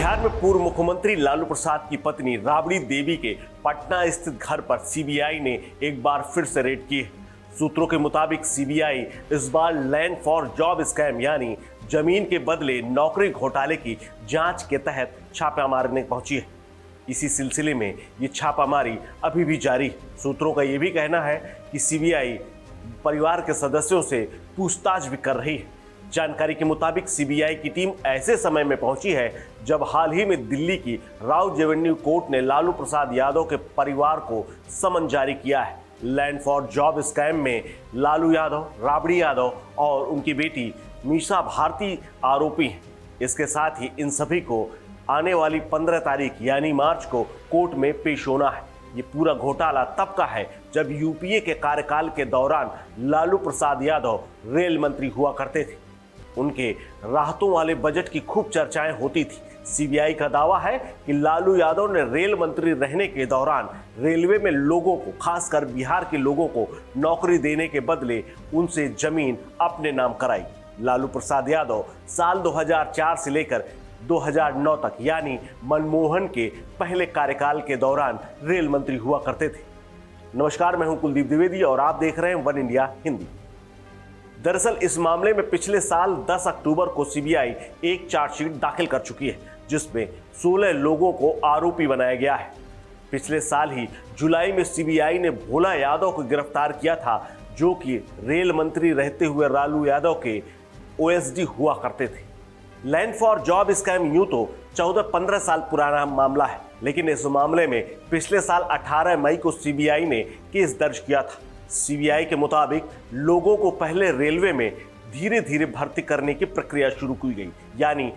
बिहार में पूर्व मुख्यमंत्री लालू प्रसाद की पत्नी राबड़ी देवी के पटना स्थित घर पर सीबीआई ने एक बार फिर से रेड की है। सूत्रों के मुताबिक सीबीआई इस बार लैंड फॉर जॉब स्कैम यानी जमीन के बदले नौकरी घोटाले की जांच के तहत छापा मारने पहुंची है। इसी सिलसिले में ये छापामारी अभी भी जारी है। सूत्रों का यह भी कहना है कि सीबीआई परिवार के सदस्यों से पूछताछ भी कर रही है। जानकारी के मुताबिक सीबीआई की टीम ऐसे समय में पहुंची है जब हाल ही में दिल्ली की राउत रेवेन्यू कोर्ट ने लालू प्रसाद यादव के परिवार को समन जारी किया है। लैंड फॉर जॉब स्कैम में लालू यादव, राबड़ी यादव और उनकी बेटी मीसा भारती आरोपी हैं। इसके साथ ही इन सभी को आने वाली 15 तारीख यानी मार्च को कोर्ट में पेश होना है। ये पूरा घोटाला तब का है जब यूपीए के कार्यकाल के दौरान लालू प्रसाद यादव रेल मंत्री हुआ करते थे। उनके राहतों वाले बजट की खूब चर्चाएं होती थी। सीबीआई का दावा है कि लालू यादव ने रेल मंत्री रहने के दौरान रेलवे में लोगों को, खासकर बिहार के लोगों को नौकरी देने के बदले उनसे जमीन अपने नाम कराई। लालू प्रसाद यादव साल 2004 से लेकर 2009 तक यानी मनमोहन के पहले कार्यकाल के दौरान रेल मंत्री हुआ करते थे। नमस्कार, मैं हूं कुलदीप द्विवेदी और आप देख रहे हैं वन इंडिया हिंदी। दरअसल इस मामले में पिछले साल 10 अक्टूबर को सीबीआई एक चार्जशीट दाखिल कर चुकी है जिसमें 16 लोगों को आरोपी बनाया गया है। पिछले साल ही जुलाई में सीबीआई ने भोला यादव को गिरफ्तार किया था जो कि रेल मंत्री रहते हुए लालू यादव के ओएसडी हुआ करते थे। लैंड फॉर जॉब स्कैम यूं तो 14-15 साल पुराना मामला है, लेकिन इस मामले में पिछले साल 18 मई को सीबीआई ने केस दर्ज किया था। सीबीआई के मुताबिक लोगों को पहले रेलवे में धीरे धीरे भर्ती करने की प्रक्रिया शुरू की गई, यानी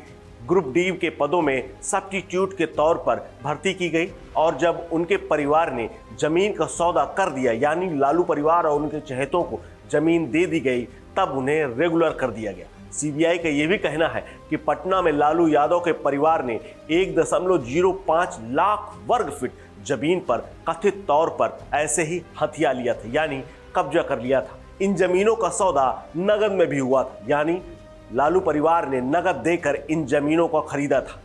ग्रुप डी के पदों में सब्स्टिट्यूट के तौर पर भर्ती की गई और जब उनके परिवार ने जमीन का सौदा कर दिया यानी लालू परिवार और उनके चहेतों को जमीन दे दी गई, तब उन्हें रेगुलर कर दिया गया। सीबीआई का यह भी कहना है कि पटना में लालू यादव के परिवार ने 1.05 लाख वर्ग फीट जमीन पर कथित तौर पर ऐसे ही हथिया लिया था, यानी कब्जा कर लिया था। इन जमीनों का सौदा नगद में भी हुआ था, यानी लालू परिवार ने नगद देकर इन जमीनों को खरीदा था।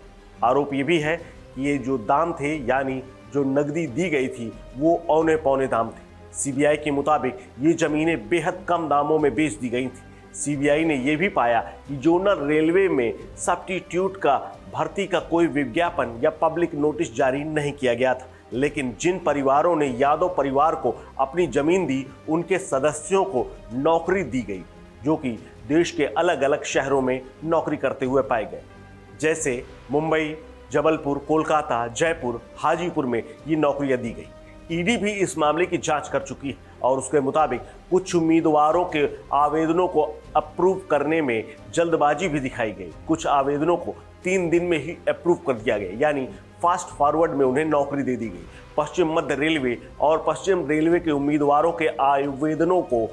आरोप ये भी है कि ये जो दाम थे यानी जो नगदी दी गई थी वो औने पौने दाम थे। सीबीआई के मुताबिक ये जमीनें बेहद कम दामों में बेच दी गई थी। सीबीआई ने यह भी पाया कि जोनल रेलवे में सब्स्टिट्यूट का भर्ती का कोई विज्ञापन या पब्लिक नोटिस जारी नहीं किया गया था, लेकिन जिन परिवारों ने यादव परिवार को अपनी जमीन दी उनके सदस्यों को नौकरी दी गई जो कि देश के अलग अलग शहरों में नौकरी करते हुए पाए गए, जैसे मुंबई, जबलपुर, कोलकाता, जयपुर, हाजीपुर में ये नौकरियां दी गई। ईडी भी इस मामले की जांच कर चुकी है और उसके मुताबिक कुछ उम्मीदवारों के आवेदनों को अप्रूव करने में जल्दबाजी भी दिखाई गई। कुछ आवेदनों को 3 दिन में ही अप्रूव कर दिया गया, यानी फास्ट फॉरवर्ड में उन्हें नौकरी दे दी गई। पश्चिम मध्य रेलवे और पश्चिम रेलवे के उम्मीदवारों के आवेदनों को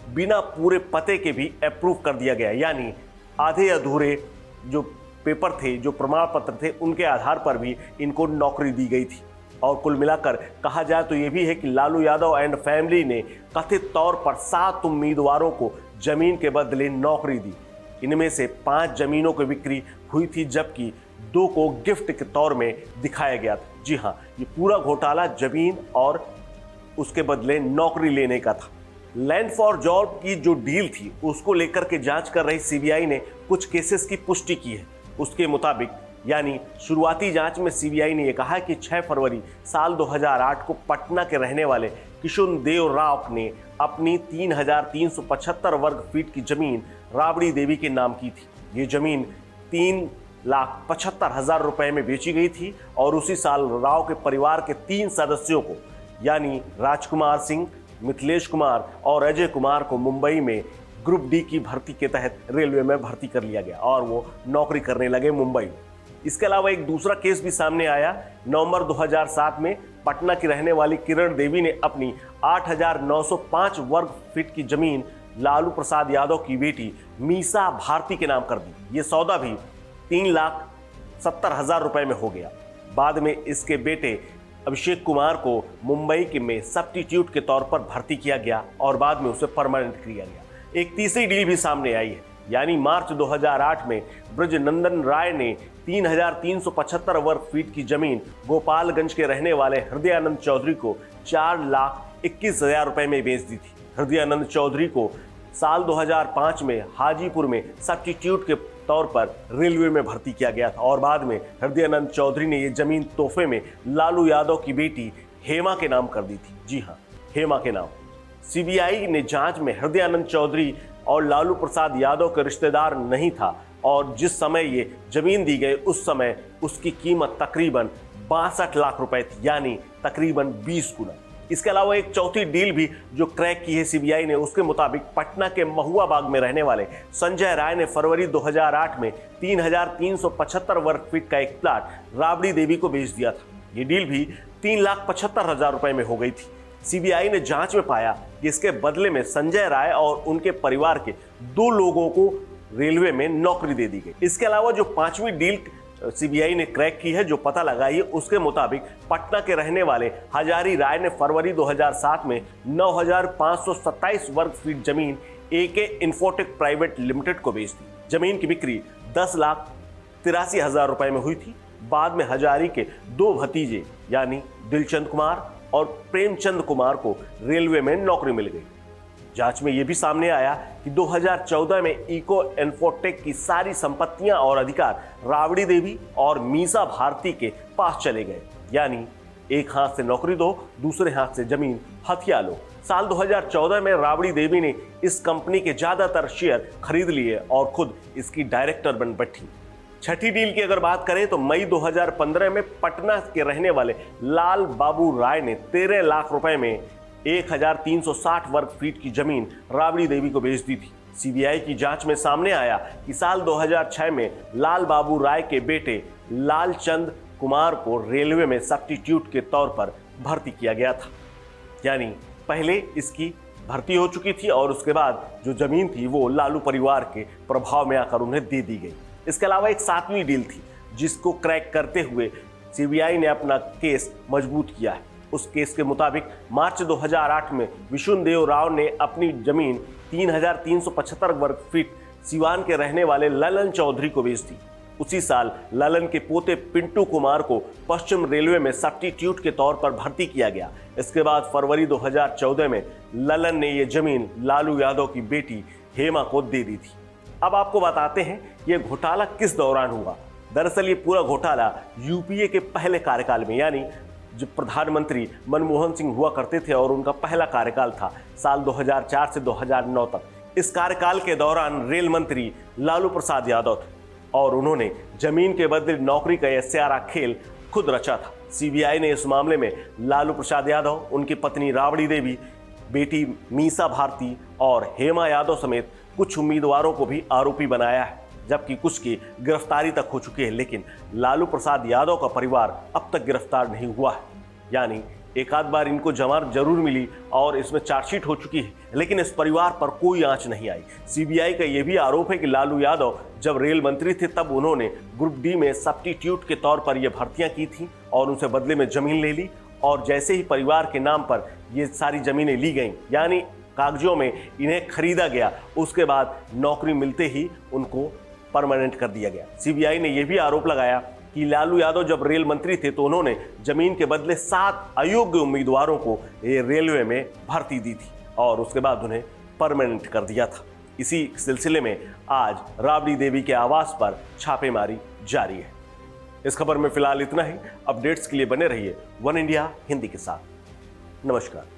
बिना पूरे पते के भी अप्रूव कर दिया गया, यानी आधे अधूरे जो पेपर थे, जो प्रमाण पत्र थे, उनके आधार पर भी इनको नौकरी दी गई थी। और कुल मिलाकर कहा जाए तो ये भी है कि लालू यादव एंड फैमिली ने कथित तौर पर 7 उम्मीदवारों को जमीन के बदले नौकरी दी। इनमें से 5 जमीनों की बिक्री हुई थी जबकि 2 को गिफ्ट के तौर में दिखाया गया था। जी हाँ, ये पूरा घोटाला जमीन और उसके बदले नौकरी लेने का था। लैंड फॉर जॉब की जो डील थी उसको लेकर के जांच कर रही सीबीआई ने कुछ केसेस की पुष्टि की है। उसके मुताबिक यानी शुरुआती जांच में सीबीआई ने यह कहा कि 6 फरवरी साल 2008 को पटना के रहने वाले किशुन देव राव ने अपनी 3,375 वर्ग फीट की जमीन राबड़ी देवी के नाम की थी। ये जमीन 3,75,000 रुपए में बेची गई थी और उसी साल राव के परिवार के 3 सदस्यों को यानी राजकुमार सिंह, मिथिलेश कुमार और अजय कुमार को मुंबई में ग्रुप डी की भर्ती के तहत रेलवे में भर्ती कर लिया गया और वो नौकरी करने लगे मुंबई में। इसके अलावा एक दूसरा केस भी सामने आया। नवंबर 2007 में पटना की रहने वाली किरण देवी ने अपनी 8,905 वर्ग फीट की जमीन लालू प्रसाद यादव की बेटी मीसा भारती के नाम कर दी। ये सौदा भी 3,70,000 रुपए में हो गया। बाद में इसके बेटे अभिषेक कुमार को मुंबई के में सब्स्टिट्यूट के तौर पर भर्ती किया गया और बाद में उसे परमानेंट किया गया। एक तीसरी डील भी सामने आई है। यानी मार्च 2008 में ब्रजनंदन राय ने 3,375 वर्ग फीट की जमीन गोपालगंज के रहने वाले हृदयानंद चौधरी को 4,21,000 रुपए में बेच दी थी। हृदयानंद चौधरी को साल 2005 में हाजीपुर में सब्स्टिट्यूट के तौर पर रेलवे में भर्ती किया गया था और बाद में हृदयानंद चौधरी ने ये जमीन तोहफे में लालू यादव की बेटी हेमा के नाम कर दी थी। जी हाँ, हेमा के नाम। सीबीआई ने जांच में हृदयानंद चौधरी और लालू प्रसाद यादव के रिश्तेदार नहीं था और जिस समय ये जमीन दी गई उस समय उसकी कीमत तकरीबन 62 लाख रुपए थी, यानी तकरीबन 20 गुना। इसके अलावा एक चौथी डील भी जो क्रैक की है सीबीआई ने, उसके मुताबिक पटना के महुआ बाग में रहने वाले संजय राय ने फरवरी 2008 में 3,375 वर्ग फीट का एक प्लाट राबड़ी देवी को बेच दिया था। ये डील भी 3,75,000 रुपए में हो गई थी। सीबीआई ने जांच में पाया कि इसके बदले में संजय राय और उनके परिवार के 2 लोगों को रेलवे में नौकरी दे दी गई। इसके अलावा जो 5वीं डील सीबीआई ने क्रैक की है, जो पता लगाई है, उसके मुताबिक पटना के रहने वाले हजारी राय ने फरवरी 2007 में 9,527 वर्ग फीट जमीन एके इन्फोटेक प्राइवेट लिमिटेड को बेच दी। जमीन की बिक्री 10,83,000 रुपए में हुई थी। बाद में हजारी के 2 भतीजे यानी दिलचंद कुमार और प्रेमचंद कुमार को रेलवे में नौकरी मिल गई। जांच में यह भी सामने आया कि 2014 में इको इन्फोटेक की सारी संपत्तियां और अधिकार राबड़ी देवी और मीसा भारती के पास चले गए, यानी एक हाथ से नौकरी दो, दूसरे हाथ से जमीन हथिया लो। साल 2014 में राबड़ी देवी ने इस कंपनी के ज्यादातर शेयर खरीद लिए और खुद इसकी डायरेक्टर बन बैठी। छठी डील की अगर बात करें तो मई 2015 में पटना के रहने वाले लाल बाबू राय ने 13 लाख रुपए में 1,360 वर्ग फीट की जमीन राबड़ी देवी को बेच दी थी। सीबीआई की जांच में सामने आया कि साल 2006 में लाल बाबू राय के बेटे लालचंद कुमार को रेलवे में सब्स्टिट्यूट के तौर पर भर्ती किया गया था, यानी पहले इसकी भर्ती हो चुकी थी और उसके बाद जो जमीन थी वो लालू परिवार के प्रभाव में आकर उन्हें दे दी गई। इसके अलावा एक 7वीं डील थी जिसको क्रैक करते हुए सीबीआई ने अपना केस मजबूत किया है। उस केस के मुताबिक मार्च 2008 में विशुनदेव राव ने अपनी जमीन 3,375 वर्ग फीट सिवान के रहने वाले ललन चौधरी को बेच दी। उसी साल ललन के पोते पिंटू कुमार को पश्चिम रेलवे में सब्स्टिट्यूट के तौर पर भर्ती किया गया। इसके बाद फरवरी 2014 में ललन ने यह जमीन लालू यादव की बेटी हेमा को दे दी थी। अब आपको बताते हैं यह घोटाला किस दौरान हुआ। दरअसल ये पूरा घोटाला यूपीए के पहले कार्यकाल में, यानी जो प्रधानमंत्री मनमोहन सिंह हुआ करते थे और उनका पहला कार्यकाल था साल 2004 से 2009 तक। इस कार्यकाल के दौरान रेल मंत्री लालू प्रसाद यादव थे और उन्होंने जमीन के बदले नौकरी का यह स्यारा खेल खुद रचा था। सीबीआई ने इस मामले में लालू प्रसाद यादव, उनकी पत्नी राबड़ी देवी, बेटी मीसा भारती और हेमा यादव समेत कुछ उम्मीदवारों को भी आरोपी बनाया है, जबकि कुछ की गिरफ्तारी तक हो चुकी है। लेकिन लालू प्रसाद यादव का परिवार अब तक गिरफ्तार नहीं हुआ है, यानी एक आध बार इनको जमानत जरूर मिली और इसमें चार्जशीट हो चुकी है, लेकिन इस परिवार पर कोई आंच नहीं आई। सीबीआई का यह भी आरोप है कि लालू यादव जब रेल मंत्री थे तब उन्होंने ग्रुप डी में सब्स्टिट्यूट के तौर पर यह भर्तियां की थी और उनसे बदले में जमीन ले ली और जैसे ही परिवार के नाम पर ये सारी जमीनें ली गईं, यानी कागजों में इन्हें खरीदा गया, उसके बाद नौकरी मिलते ही उनको परमानेंट कर दिया गया। सीबीआई ने यह भी आरोप लगाया कि लालू यादव जब रेल मंत्री थे तो उन्होंने जमीन के बदले 7 अयोग्य उम्मीदवारों को रेलवे में भर्ती दी थी और उसके बाद उन्हें परमानेंट कर दिया था। इसी सिलसिले में आज राबड़ी देवी के आवास पर छापेमारी जारी है। इस खबर में फिलहाल इतना ही। अपडेट्स के लिए बने रहिए वन इंडिया हिंदी के साथ। नमस्कार।